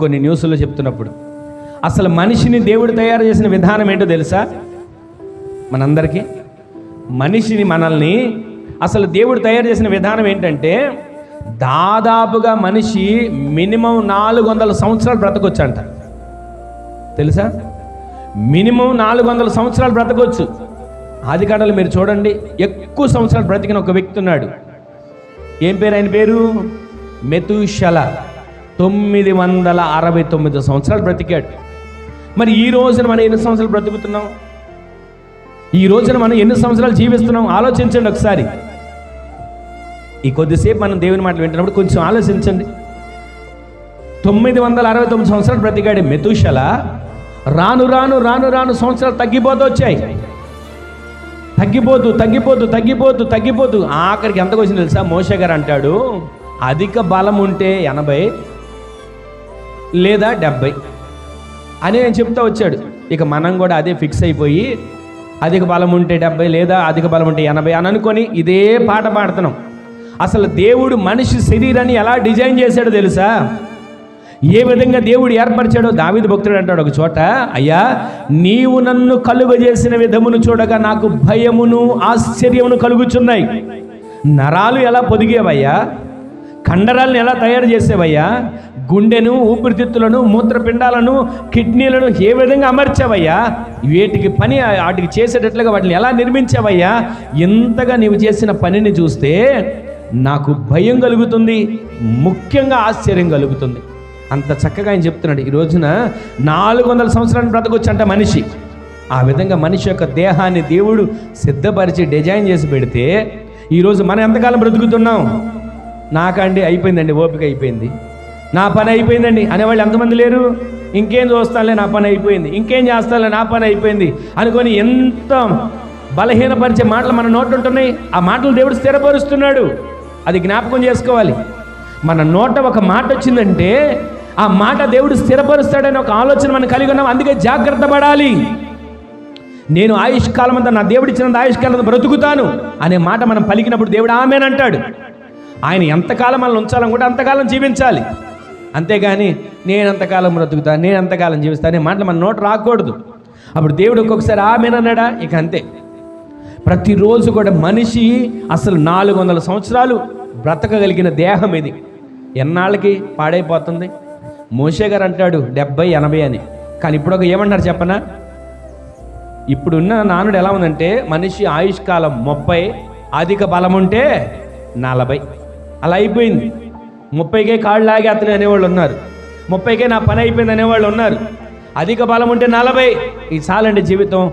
కొన్ని న్యూస్లో చెప్తున్నప్పుడు. అసలు మనిషిని దేవుడు తయారు చేసిన విధానం ఏంటో తెలుసా మనందరికీ? మనల్ని అసలు దేవుడు తయారు చేసిన విధానం ఏంటంటే, దాదాపుగా మనిషి మినిమం 400 సంవత్సరాలు బ్రతకొచ్చంట. తెలుసా? మినిమం 400 సంవత్సరాలు బ్రతకొచ్చు. ఆదికాండలో మీరు చూడండి, ఎక్కువ సంవత్సరాలు బ్రతికిన ఒక వ్యక్తి ఉన్నాడు. ఏం పేరు ఆయన పేరు? మెతూషల. 969 సంవత్సరాలు బ్రతికాడు. మరి ఈ రోజున మనం ఎన్ని సంవత్సరాలు బ్రతుకుతున్నాం? ఈ రోజున మనం ఎన్ని సంవత్సరాలు జీవిస్తున్నాం? ఆలోచించండి ఒకసారి. ఈ కొద్దిసేపు మనం దేవుని మాటలు వింటున్నప్పుడు కొంచెం ఆలోచించండి. 969 సంవత్సరాలు బ్రతికాడు మెతూషల. రాను రాను రాను రాను సంవత్సరాలు తగ్గిపోతూ వచ్చాయి. తగ్గిపోతూ ఆఖరికి ఎంతకు వచ్చింది తెలుసా? మోషే గారు అంటాడు, అధిక బలం ఉంటే 80 లేదా 70 అని నేను చెప్తా వచ్చాడు. ఇక మనం కూడా అదే ఫిక్స్ అయిపోయి అధిక బలం ఉంటే 70 లేదా అధిక బలం ఉంటే 80 అని అనుకొని ఇదే పాట పాడుతున్నాం. అసలు దేవుడు మనిషి శరీరాన్ని ఎలా డిజైన్ చేశాడో తెలుసా? ఏ విధంగా దేవుడు ఏర్పరిచాడో దావీదు భక్తుడు అంటాడు ఒక చోట, అయ్యా నీవు నన్ను కలుగజేసిన విధమును చూడగా నాకు భయమును ఆశ్చర్యమును కలుగుచున్నాయి. నరాలు ఎలా పొదిగేవయ్యా, కండరాలను ఎలా తయారు చేసేవయ్యా, గుండెను, ఊపిరితిత్తులను, మూత్రపిండాలను, కిడ్నీలను ఏ విధంగా అమర్చావయ్యా, వాటికి చేసేటట్లుగా వాటిని ఎలా నిర్మించావయ్యా, ఇంతగా నీవు చేసిన పనిని చూస్తే నాకు భయం కలుగుతుంది, ముఖ్యంగా ఆశ్చర్యం కలుగుతుంది. అంత చక్కగా ఆయన చెప్తున్నాడు. ఈ రోజున 400 సంవత్సరాలు బ్రతకొచ్చంట మనిషి. ఆ విధంగా మనిషి యొక్క దేహాన్ని దేవుడు సిద్ధపరిచి డిజైన్ చేసి పెడితే ఈరోజు మనం ఎంతకాలం బ్రతుకుతున్నాం? నాకండి అయిపోయిందండి, ఓపిక అయిపోయింది, నా పని అయిపోయిందండి అనేవాళ్ళు ఎంతమంది లేరు? ఇంకేం చూస్తానులే, నా పని అయిపోయింది, ఇంకేం చేస్తానులే, నా పని అయిపోయింది అనుకొని ఎంత బలహీనపరిచే మాటలు మన నోట ఉంటున్నాయి. ఆ మాటలు దేవుడు స్థిరపరుస్తున్నాడు. అది జ్ఞాపకం చేసుకోవాలి. మన నోట ఒక మాట వచ్చిందంటే ఆ మాట దేవుడు స్థిరపరుస్తాడని ఒక ఆలోచన మనం కలిగి ఉన్నాం. అందుకే జాగ్రత్త పడాలి. నేను ఆయుష్కాలం అంతా, నా దేవుడు ఇచ్చినంత ఆయుష్కాలం అంతా బ్రతుకుతాను అనే మాట మనం పలికినప్పుడు దేవుడు ఆమేనంటాడు. ఆయన ఎంతకాలం మనల్ని ఉంచాలనుకుంటే అంతకాలం జీవించాలి. అంతేగాని నేను అంతకాలం బ్రతుకుతాను, నేను అంతకాలం జీవిస్తాను అనే మాటలు మన నోట రాకూడదు. అప్పుడు దేవుడు ఒక్కొక్కసారి ఆమేనన్నాడా, ఇక అంతే. ప్రతిరోజు కూడా మనిషి అసలు 400 సంవత్సరాలు బ్రతకగలిగిన దేహం ఇది ఎన్నాళ్ళకి పాడైపోతుంది? మోషే గారు అంటాడు 70, 80 అని. కానీ ఇప్పుడు ఒక ఏమంటారు చెప్పనా? ఇప్పుడున్న నానుడు ఎలా ఉందంటే, మనిషి ఆయుష్కాలం 30, అధిక బలం ఉంటే 40 అలా అయిపోయింది. 30కే కాళ్ళు లాగి అతని అనేవాళ్ళు ఉన్నారు, 30కే నా పని అయిపోయింది అనేవాళ్ళు ఉన్నారు. అధిక బలం ఉంటే 40 ఇది చాలండి జీవితం.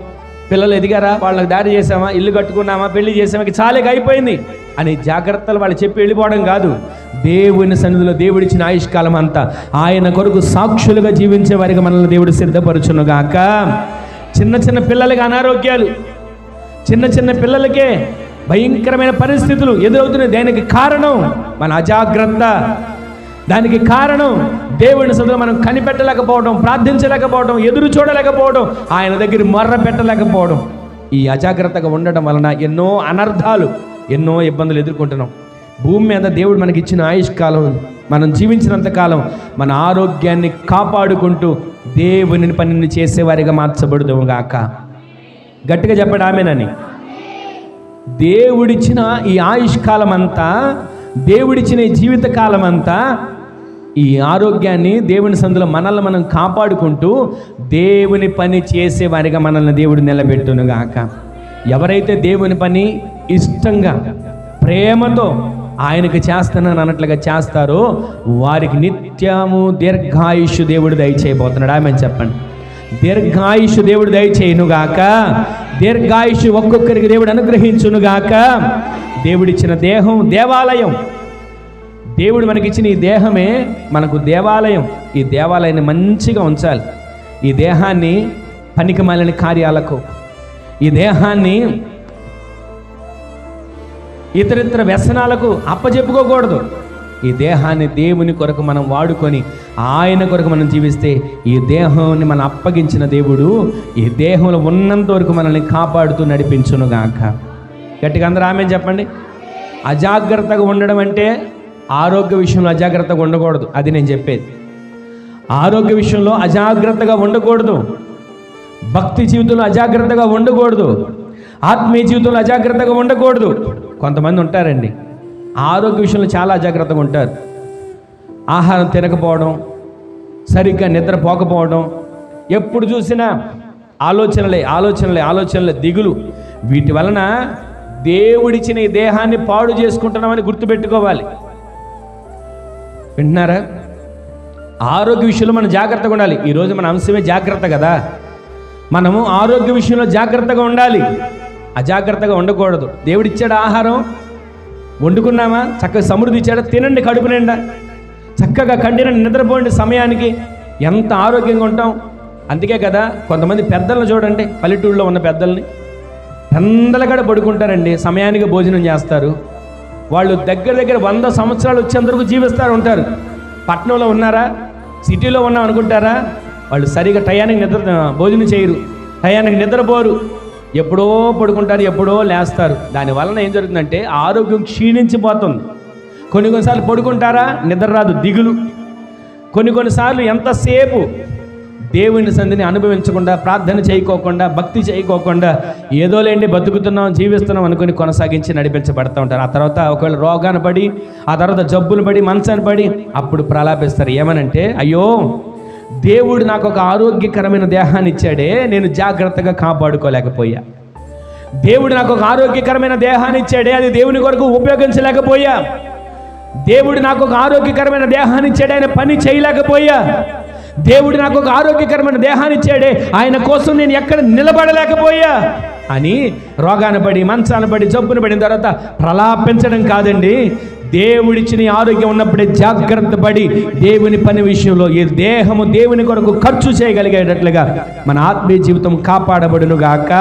పిల్లలు ఎదిగారా, వాళ్ళకి దారి చేసామా, ఇల్లు కట్టుకున్నామా, పెళ్లి చేసామా, చాలేక అయిపోయింది అని జాగ్రత్తలు వాళ్ళు చెప్పి వెళ్ళిపోవడం కాదు. దేవుని సన్నిధిలో దేవుడిచ్చిన ఆయుష్కాలం అంతా ఆయన కొరకు సాక్షులుగా జీవించే వారికి మనల్ని దేవుడు సిద్ధపరచునుగాక. చిన్న చిన్న పిల్లలకి అనారోగ్యాలు, చిన్న పిల్లలకే భయంకరమైన పరిస్థితులు ఎదురవుతున్నాయి. దానికి కారణం మన అజాగ్రత్త. దానికి కారణం దేవుని సన్నిధిలో మనం కనిపెట్టలేకపోవడం, ప్రార్థించలేకపోవడం, ఎదురు చూడలేకపోవడం, ఆయన దగ్గర మొర్ర పెట్టలేకపోవడం. ఈ అజాగ్రత్తగా ఉండడం వలన ఎన్నో అనర్థాలు, ఎన్నో ఇబ్బందులు ఎదుర్కొంటున్నాం. భూమి మీద దేవుడు మనకి ఇచ్చిన ఆయుష్కాలం, మనం జీవించినంతకాలం మన ఆరోగ్యాన్ని కాపాడుకుంటూ దేవుని పనిని చేసేవారిగా మార్చబడుదుము గాక. గట్టిగా చెప్పండి ఆమేనని. దేవుడిచ్చిన ఈ ఆయుష్కాలం అంతా, దేవుడిచ్చిన ఈ జీవితకాలం అంతా ఈ ఆరోగ్యాన్ని దేవుని సందులో మనల్ని మనం కాపాడుకుంటూ దేవుని పని చేసేవారిగా మనల్ని దేవుడు నిలబెట్టునుగాక. ఎవరైతే దేవుని పని ఇష్టంగా, ప్రేమతో ఆయనకు చేస్తున్నాను అన్నట్లుగా చేస్తారో వారికి నిత్యము దీర్ఘాయుష్షు దేవుడు దయచేయబోతున్నాడు. ఆమె చెప్పండి. దీర్ఘాయుష్షు దేవుడు దయచేయునుగాక. దీర్ఘాయుష్షు ఒక్కొక్కరికి దేవుడు అనుగ్రహించునుగాక. దేవుడిచ్చిన దేహం దేవాలయం. దేవుడు మనకిచ్చిన ఈ దేహమే మనకు దేవాలయం. ఈ దేవాలయాన్ని మంచిగా ఉంచాలి. ఈ దేహాన్ని పనికిమాలిన కార్యాలకు, ఈ దేహాన్ని ఇతరితర వ్యసనాలకు అప్పచెప్పుకోకూడదు. ఈ దేహాన్ని దేవుని కొరకు మనం వాడుకొని ఆయన కొరకు మనం జీవిస్తే ఈ దేహాన్ని మనం అప్పగించిన దేవుడు ఈ దేహంలో ఉన్నంత వరకు మనల్ని కాపాడుతూ నడిపించునుగాక. గట్టిగా అందరూ ఆమె చెప్పండి. అజాగ్రత్తగా ఉండడం అంటే ఆరోగ్య విషయంలో అజాగ్రత్తగా ఉండకూడదు, అది నేను చెప్పేది. ఆరోగ్య విషయంలో అజాగ్రత్తగా ఉండకూడదు, భక్తి జీవితంలో అజాగ్రత్తగా ఉండకూడదు, ఆత్మీయ జీవితంలో అజాగ్రత్తగా ఉండకూడదు. కొంతమంది ఉంటారండి ఆరోగ్య విషయంలో చాలా అజాగ్రత్తగా ఉంటారు. ఆహారం తినకపోవడం, సరిగ్గా నిద్రపోకపోవడం, ఎప్పుడు చూసినా ఆలోచనలే, దిగులు. వీటి వలన దేవుడిచ్చిన ఈ దేహాన్ని పాడు చేసుకుంటున్నామని గుర్తుపెట్టుకోవాలి. వింటున్నారా? ఆరోగ్య విషయంలో మనం జాగ్రత్తగా ఉండాలి. ఈరోజు మన అంశమే జాగ్రత్త కదా. మనము ఆరోగ్య విషయంలో జాగ్రత్తగా ఉండాలి, అజాగ్రత్తగా ఉండకూడదు. దేవుడిచ్చాడు ఆహారం, వండుకున్నామా, చక్కగా సమృద్ధి ఇచ్చాడు, తినండి కడుపు నిండా, చక్కగా కంటిన నిద్రపోండి సమయానికి. ఎంత ఆరోగ్యంగా ఉంటాం. అందుకే కదా కొంతమంది పెద్దలను చూడండి, పల్లెటూళ్ళలో ఉన్న పెద్దల్ని, పెందలగడ పడుకుంటారండి, సమయానికి భోజనం చేస్తారు. వాళ్ళు దగ్గర 100 సంవత్సరాలు వచ్చేంతవరకు జీవిస్తారు ఉంటారు. పట్టణంలో ఉన్నారా, సిటీలో ఉన్నాం అనుకుంటారా? వాళ్ళు సరిగా టయానికి భోజనం చేయరు, టయానికి నిద్రపోరు, ఎప్పుడో పడుకుంటారు, ఎప్పుడో లేస్తారు. దానివలన ఏం జరుగుతుందంటే ఆరోగ్యం క్షీణించిపోతుంది. కొన్నిసార్లు పడుకుంటారా, నిద్ర రాదు, దిగులు. కొన్నిసార్లు ఎంతసేపు దేవుని సంధిని అనుభవించకుండా, ప్రార్థన చేయకోకుండా, భక్తి చేయకోకుండా, ఏదో లేండి బతుకుతున్నాం, జీవిస్తున్నాం అనుకుని కొనసాగించి నడిపించబడతా ఉంటారు. ఆ తర్వాత ఒకవేళ రోగాన్ని పడి, ఆ తర్వాత జబ్బులు పడి, మంచాన్ని పడి, అప్పుడు ప్రలాపిస్తారు. ఏమనంటే, అయ్యో దేవుడు నాకు ఒక ఆరోగ్యకరమైన దేహాన్ని ఇచ్చాడే, నేను జాగ్రత్తగా కాపాడుకోలేకపోయా. దేవుడు నాకు ఒక ఆరోగ్యకరమైన దేహాన్ని ఇచ్చాడే, అది దేవుని కొరకు ఉపయోగించలేకపోయా. దేవుడు నాకు ఒక ఆరోగ్యకరమైన దేహాన్ని ఇచ్చాడే, ఆయన పని చేయలేకపోయా. దేవుడు నాకు ఒక ఆరోగ్యకరమైన దేహాన్ని ఇచ్చాడే, ఆయన కోసం నేను ఎక్కడ నిలబడలేకపోయా అని రోగాన్ని పడి, మంచాన్ని పడి, జబ్బును పడిన తర్వాత ప్రలాపించడం కాదండి. దేవుడిచ్చిన ఆరోగ్యం ఉన్నప్పుడే జాగ్రత్త పడి దేవుని పని విషయంలో ఈ దేహము దేవుని కొరకు ఖర్చు చేయగలిగేటట్లుగా మన ఆత్మీయ జీవితం కాపాడబడును గాక.